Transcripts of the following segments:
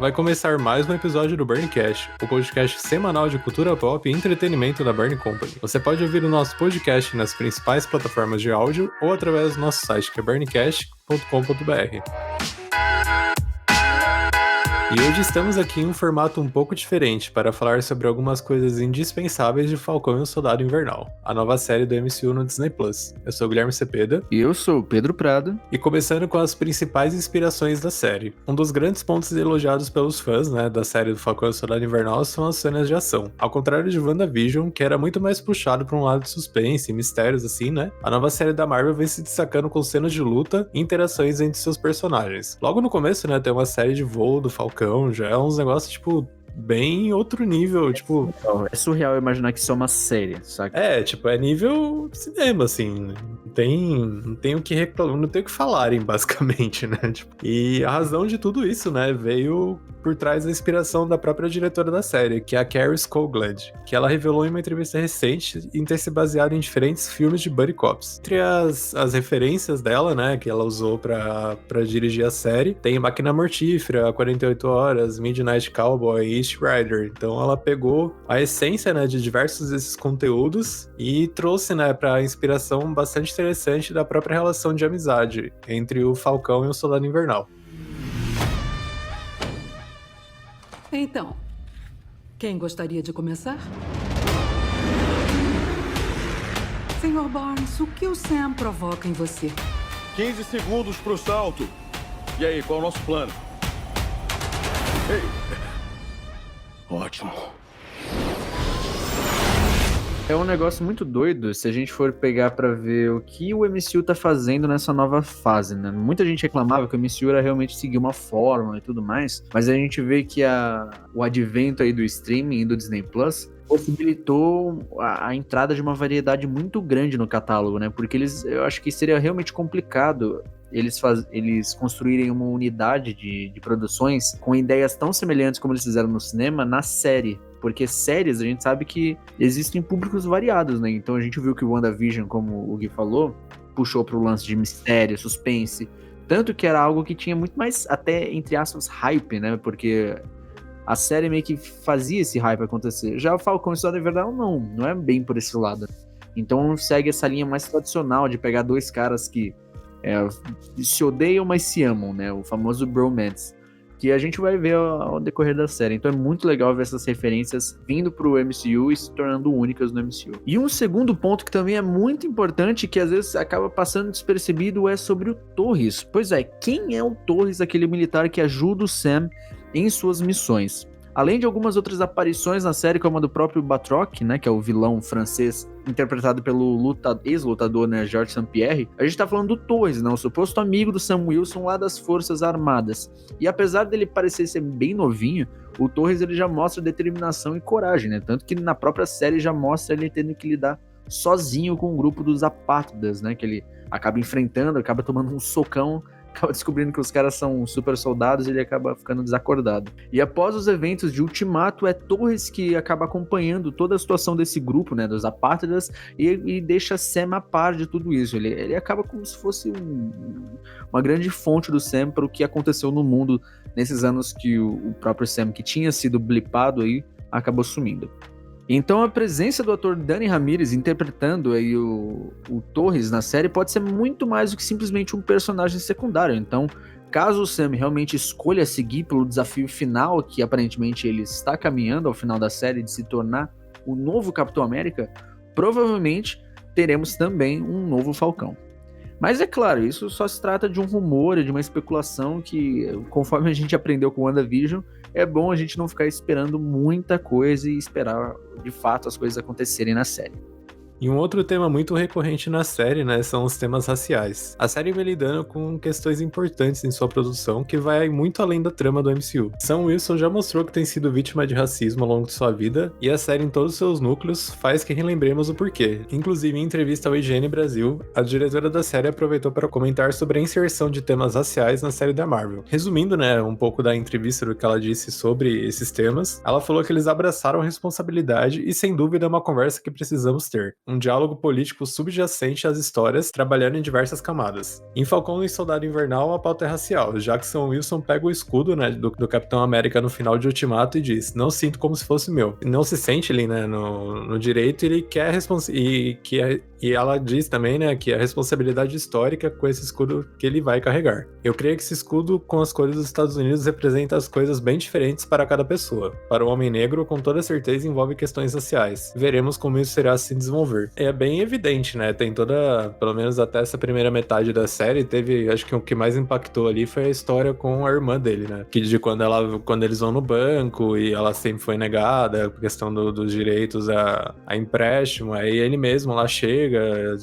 vai começar mais um episódio do Burncast, o podcast semanal de cultura pop e entretenimento da Burn Company. Você pode ouvir o nosso podcast nas principais plataformas de áudio ou através do nosso site, que é burncast.com.br. E hoje estamos aqui em um formato um pouco diferente para falar sobre algumas coisas indispensáveis de Falcão e o Soldado Invernal, a nova série do MCU no Disney+. Eu sou o Guilherme Cepeda. E eu sou o Pedro Prado. E começando com as principais inspirações da série. Um dos grandes pontos elogiados pelos fãs, da série do Falcão e o Soldado Invernal são as cenas de ação. Ao contrário de WandaVision, que era muito mais puxado para um lado de suspense e mistérios assim, a nova série da Marvel vem se destacando com cenas de luta e interações entre seus personagens. Logo no começo, tem uma série de voo do Falcão, já é uns negócios, bem outro nível, É surreal imaginar que isso é uma série, saca? É nível cinema, assim, não tem o que reclamar, não tem o que falarem, basicamente, E a razão de tudo isso, veio por trás da inspiração da própria diretora da série, que é a Carrie Scogland, que ela revelou em uma entrevista recente em ter se baseado em diferentes filmes de buddy cops. Entre as referências dela, que ela usou pra dirigir a série, tem Máquina Mortífera, 48 Horas, Midnight Cowboy e East Rider. Então ela pegou a essência, de diversos desses conteúdos e trouxe, pra inspiração bastante interessante da própria relação de amizade entre o Falcão e o Soldado Invernal. Então, quem gostaria de começar? Sr. Barnes, o que o Sam provoca em você? 15 segundos pro salto. E aí, qual é o nosso plano? Ei. Ótimo. É um negócio muito doido se a gente for pegar pra ver o que o MCU tá fazendo nessa nova fase, Muita gente reclamava que o MCU era realmente seguir uma fórmula e tudo mais, mas a gente vê que o advento aí do streaming e do Disney Plus possibilitou a entrada de uma variedade muito grande no catálogo, Porque eu acho que seria realmente complicado eles construírem uma unidade de produções com ideias tão semelhantes como eles fizeram no cinema na série. Porque séries, a gente sabe que existem públicos variados, Então a gente viu que o WandaVision, como o Gui falou, puxou pro lance de mistério, suspense. Tanto que era algo que tinha muito mais, até, entre aspas, hype, Porque a série meio que fazia esse hype acontecer. Já o Falcão e o Soldado Invernal não é bem por esse lado. Então segue essa linha mais tradicional de pegar dois caras que se odeiam, mas se amam, O famoso bromance, que a gente vai ver ao decorrer da série. Então é muito legal ver essas referências vindo pro MCU e se tornando únicas no MCU. E um segundo ponto que também é muito importante, que às vezes acaba passando despercebido, é sobre o Torres. Pois é, quem é o Torres, aquele militar que ajuda o Sam em suas missões? Além de algumas outras aparições na série, como a do próprio Batroc, que é o vilão francês, interpretado pelo ex-lutador, Georges St-Pierre, a gente tá falando do Torres, o suposto amigo do Sam Wilson lá das Forças Armadas. E apesar dele parecer ser bem novinho, o Torres ele já mostra determinação e coragem, Tanto que na própria série já mostra ele tendo que lidar sozinho com o grupo dos apátridas, Que ele acaba enfrentando, acaba tomando um socão, acaba descobrindo que os caras são super soldados e ele acaba ficando desacordado. E após os eventos de Ultimato, é Torres que acaba acompanhando toda a situação desse grupo, dos apátridas, e deixa Sam a par de tudo isso. Ele acaba como se fosse uma grande fonte do Sam para o que aconteceu no mundo nesses anos que o próprio Sam, que tinha sido blipado aí, acabou sumindo. Então a presença do ator Dani Ramirez interpretando aí o Torres na série pode ser muito mais do que simplesmente um personagem secundário. Então, caso o Sam realmente escolha seguir pelo desafio final, que aparentemente ele está caminhando ao final da série de se tornar o novo Capitão América, provavelmente teremos também um novo Falcão. Mas é claro, isso só se trata de um rumor e de uma especulação que, conforme a gente aprendeu com o WandaVision, é bom a gente não ficar esperando muita coisa e esperar, de fato, as coisas acontecerem na série. E um outro tema muito recorrente na série, são os temas raciais. A série vem lidando com questões importantes em sua produção que vai muito além da trama do MCU. Sam Wilson já mostrou que tem sido vítima de racismo ao longo de sua vida, e a série em todos os seus núcleos faz que relembremos o porquê. Inclusive, em entrevista ao IGN Brasil, a diretora da série aproveitou para comentar sobre a inserção de temas raciais na série da Marvel. Resumindo, um pouco da entrevista do que ela disse sobre esses temas, ela falou que eles abraçaram a responsabilidade e, sem dúvida, é uma conversa que precisamos ter. um diálogo político subjacente às histórias, trabalhando em diversas camadas. Em Falcão e Soldado Invernal, a pauta é racial, já que Sam Wilson pega o escudo, né, do Capitão América no final de Ultimato e diz: não sinto como se fosse meu. E não se sente ali, né, no direito, e ele quer e ela diz também, né, que a responsabilidade histórica com esse escudo que ele vai carregar. Eu creio que esse escudo com as cores dos Estados Unidos representa as coisas bem diferentes para cada pessoa. Para o homem negro, com toda certeza envolve questões raciais. Veremos como isso irá se desenvolver. É bem evidente, né, tem toda, pelo menos até essa primeira metade da série, teve, acho que o que mais impactou ali foi a história com a irmã dele, né, que de quando eles vão no banco e ela sempre foi negada, a questão dos direitos a empréstimo, aí ele mesmo lá chega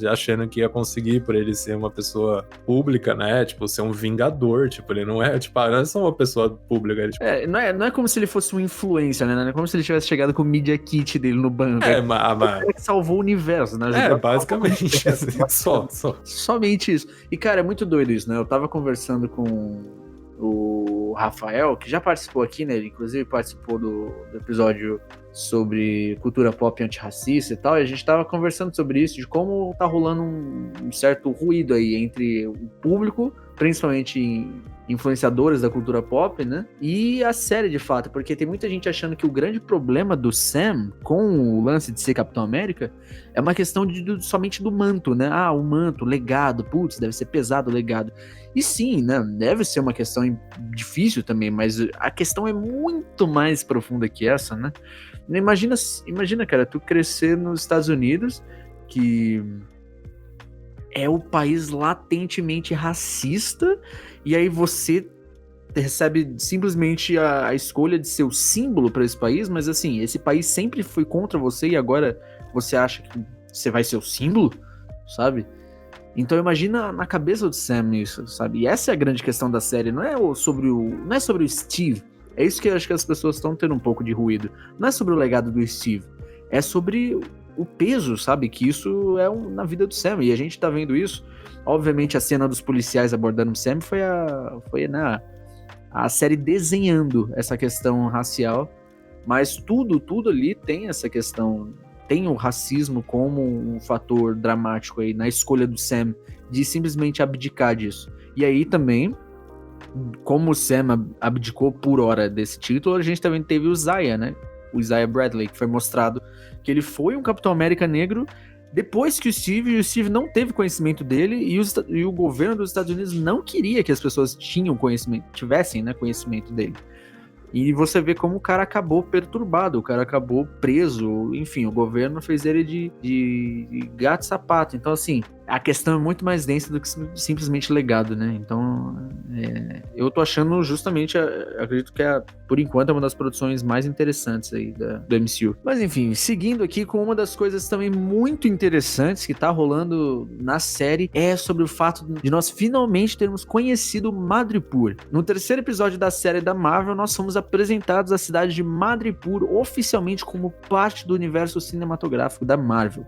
achando que ia conseguir por ele ser uma pessoa pública, né? Tipo, ser um vingador. Tipo, ele não é, tipo, não é só uma pessoa pública. Ele, tipo... não é como se ele fosse um influencer, né? Não é como se ele tivesse chegado com o media kit dele no banco. Mas... Ele salvou o universo, né? Basicamente. Só. Somente isso. E, cara, é muito doido isso, né? Eu tava conversando com o Rafael, que já participou aqui, né? Ele, inclusive, participou do episódio sobre cultura pop antirracista e tal, e a gente tava conversando sobre isso, de como tá rolando um certo ruído aí entre o público, principalmente influenciadores da cultura pop, né, e a série de fato, porque tem muita gente achando que o grande problema do Sam com o lance de ser Capitão América é uma questão somente do manto, né, o manto, o legado, putz, deve ser pesado o legado, e sim, né, deve ser uma questão difícil também, mas a questão é muito mais profunda que essa, né. Imagina, cara, tu crescer nos Estados Unidos, que é o país latentemente racista, e aí você recebe simplesmente a escolha de ser o símbolo para esse país, mas assim, esse país sempre foi contra você e agora você acha que você vai ser o símbolo, sabe? Então imagina na cabeça do Sam isso, sabe? E essa é a grande questão da série, não é sobre o Steve. É isso que eu acho que as pessoas estão tendo um pouco de ruído. Não é sobre o legado do Steve, é sobre o peso, sabe? Que isso é na vida do Sam, e a gente tá vendo isso. Obviamente a cena dos policiais abordando o Sam foi a série desenhando essa questão racial, mas tudo ali tem essa questão, tem o racismo como um fator dramático aí na escolha do Sam de simplesmente abdicar disso. E aí também, como o Sam abdicou por hora desse título, a gente também teve o Isaiah, né? O Isaiah Bradley, que foi mostrado que ele foi um Capitão América negro depois que o Steve não teve conhecimento dele e o governo dos Estados Unidos não queria que as pessoas tivessem, né, conhecimento dele. E você vê como o cara acabou perturbado, o cara acabou preso, enfim, o governo fez ele de gato e sapato. Então, assim, a questão é muito mais densa do que simplesmente legado, né? Então, eu tô achando justamente, acredito que por enquanto é uma das produções mais interessantes aí do MCU. Mas, enfim, seguindo aqui com uma das coisas também muito interessantes que tá rolando na série, é sobre o fato de nós finalmente termos conhecido Madripoor. No terceiro episódio da série da Marvel, nós fomos apresentados à cidade de Madripoor oficialmente como parte do universo cinematográfico da Marvel.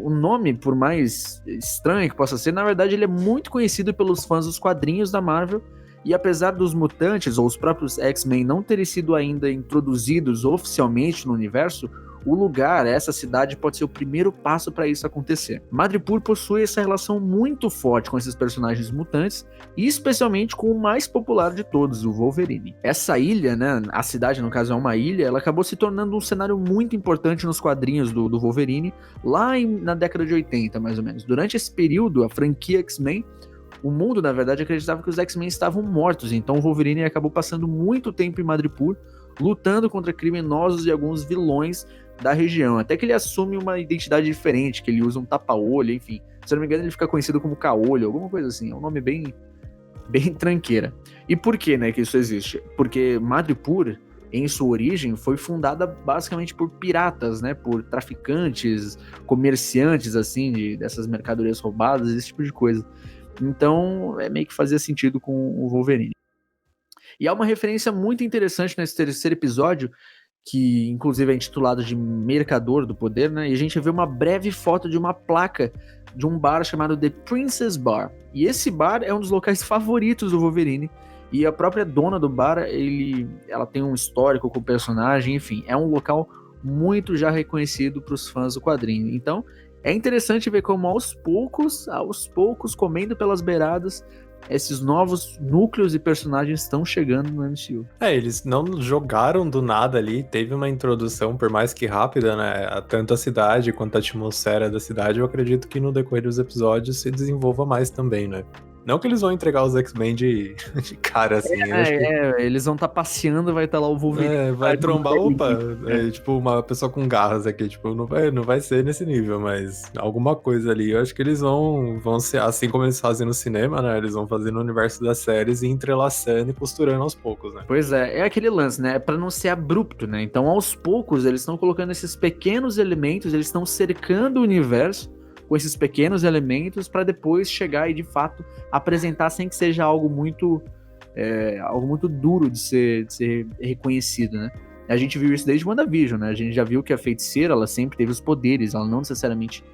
O nome, por mais estranho que possa ser, na verdade ele é muito conhecido pelos fãs dos quadrinhos da Marvel, e apesar dos mutantes ou os próprios X-Men não terem sido ainda introduzidos oficialmente no universo, o lugar, essa cidade, pode ser o primeiro passo para isso acontecer. Madripoor possui essa relação muito forte com esses personagens mutantes, e especialmente com o mais popular de todos, o Wolverine. Essa ilha, né, a cidade no caso é uma ilha, ela acabou se tornando um cenário muito importante nos quadrinhos do Wolverine, lá na década de 80, mais ou menos. Durante esse período, a franquia X-Men, o mundo, na verdade, acreditava que os X-Men estavam mortos, então o Wolverine acabou passando muito tempo em Madripoor, lutando contra criminosos e alguns vilões da região, até que ele assume uma identidade diferente, que ele usa um tapa-olho, enfim. Se eu não me engano, ele fica conhecido como Caolho, alguma coisa assim, é um nome bem tranqueira. E por que, né, que isso existe? Porque Madripoor, em sua origem, foi fundada basicamente por piratas, né, por traficantes, comerciantes, assim, dessas mercadorias roubadas, esse tipo de coisa. Então, meio que fazia sentido com o Wolverine. E há uma referência muito interessante nesse terceiro episódio, que inclusive é intitulado de Mercador do Poder, né? E a gente vê uma breve foto de uma placa de um bar chamado The Princess Bar. E esse bar é um dos locais favoritos do Wolverine. E a própria dona do bar, ela tem um histórico com o personagem, enfim, é um local muito já reconhecido para os fãs do quadrinho. Então, é interessante ver como aos poucos, comendo pelas beiradas, esses novos núcleos e personagens estão chegando no MCU. Eles não jogaram do nada ali, teve uma introdução, por mais que rápida, né? Tanto a cidade quanto a atmosfera da cidade, eu acredito que no decorrer dos episódios se desenvolva mais também, né? Não que eles vão entregar os X-Men de cara, assim. Eles vão estar passeando, vai estar lá o Wolverine. Vai trombar, opa, tipo, uma pessoa com garras aqui, tipo, não vai ser nesse nível, mas alguma coisa ali, eu acho que eles vão ser, assim como eles fazem no cinema, né, eles vão fazer no universo das séries e entrelaçando e costurando aos poucos, né. Pois é aquele lance, né, pra não ser abrupto, né, então aos poucos eles estão colocando esses pequenos elementos, eles estão cercando o universo com esses pequenos elementos para depois chegar e de fato apresentar sem que seja algo muito duro de ser reconhecido, né? A gente viu isso desde WandaVision, né? A gente já viu que a feiticeira, ela sempre teve os poderes, ela não necessariamente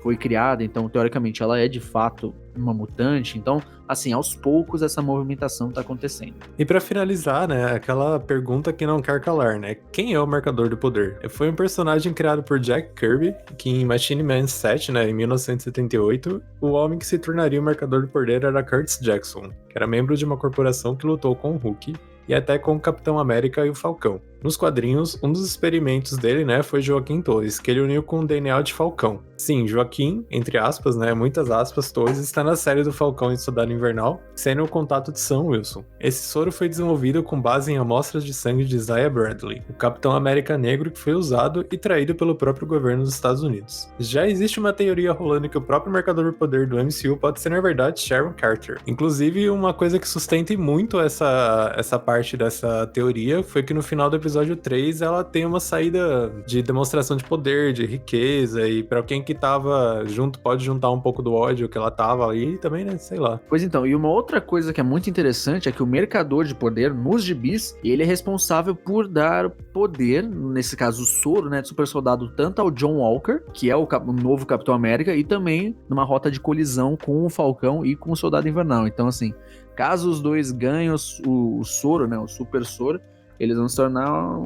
foi criada, então teoricamente ela é de fato uma mutante, então assim, aos poucos essa movimentação tá acontecendo. E pra finalizar, né, aquela pergunta que não quer calar, né, quem é o Mercador do Poder? Foi um personagem criado por Jack Kirby, que em Machine Man 7, né, em 1978, o homem que se tornaria o Mercador do Poder era Curtis Jackson, que era membro de uma corporação que lutou com o Hulk e até com o Capitão América e o Falcão. Nos quadrinhos, um dos experimentos dele, né, foi Joaquim Torres, que ele uniu com o DNA de Falcão. Sim, Joaquim, entre aspas, né, muitas aspas, Torres, está na série do Falcão e Soldado Invernal, sendo o contato de Sam Wilson. Esse soro foi desenvolvido com base em amostras de sangue de Isaiah Bradley, o Capitão América negro que foi usado e traído pelo próprio governo dos Estados Unidos. Já existe uma teoria rolando que o próprio Mercador do Poder do MCU pode ser, na verdade, Sharon Carter. Inclusive, uma coisa que sustenta muito essa parte dessa teoria foi que no final do episódio 3 ela tem uma saída de demonstração de poder, de riqueza, e pra quem que tava junto pode juntar um pouco do ódio que ela tava ali também, né, sei lá. Pois então, e uma outra coisa que é muito interessante é que o Mercador de Poder nos gibis, ele é responsável por dar poder, nesse caso o soro, né, de super soldado, tanto ao John Walker, que é o novo Capitão América, e também numa rota de colisão com o Falcão e com o Soldado Invernal. Então assim, caso os dois ganhem o soro, né, o super soro, eles vão se tornar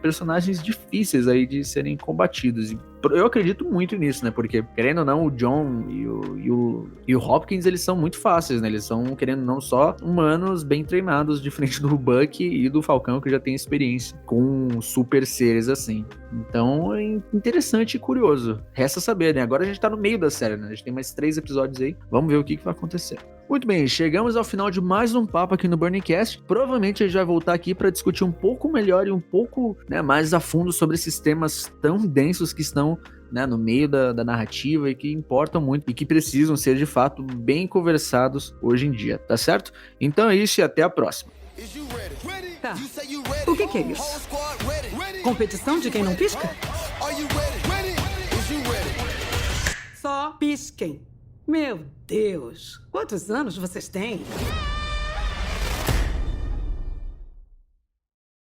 personagens difíceis aí de serem combatidos. E eu acredito muito nisso, né? Porque, querendo ou não, o John e o Hopkins, eles são muito fáceis, né? Eles são, querendo ou não, só humanos bem treinados, diferente do Bucky e do Falcão, que já tem experiência com super seres assim. Então, é interessante e curioso. Resta saber, né? Agora a gente tá no meio da série, né? A gente tem mais 3 episódios aí. Vamos ver o que vai acontecer. Muito bem, chegamos ao final de mais um papo aqui no BurningCast. Provavelmente a gente vai voltar aqui para discutir um pouco melhor e um pouco, né, mais a fundo sobre esses temas tão densos que estão, né, no meio da narrativa e que importam muito e que precisam ser de fato bem conversados hoje em dia, tá certo? Então é isso e até a próxima. Tá. O que é isso? Competição de quem não pisca? Só pisquem. Meu Deus, quantos anos vocês têm?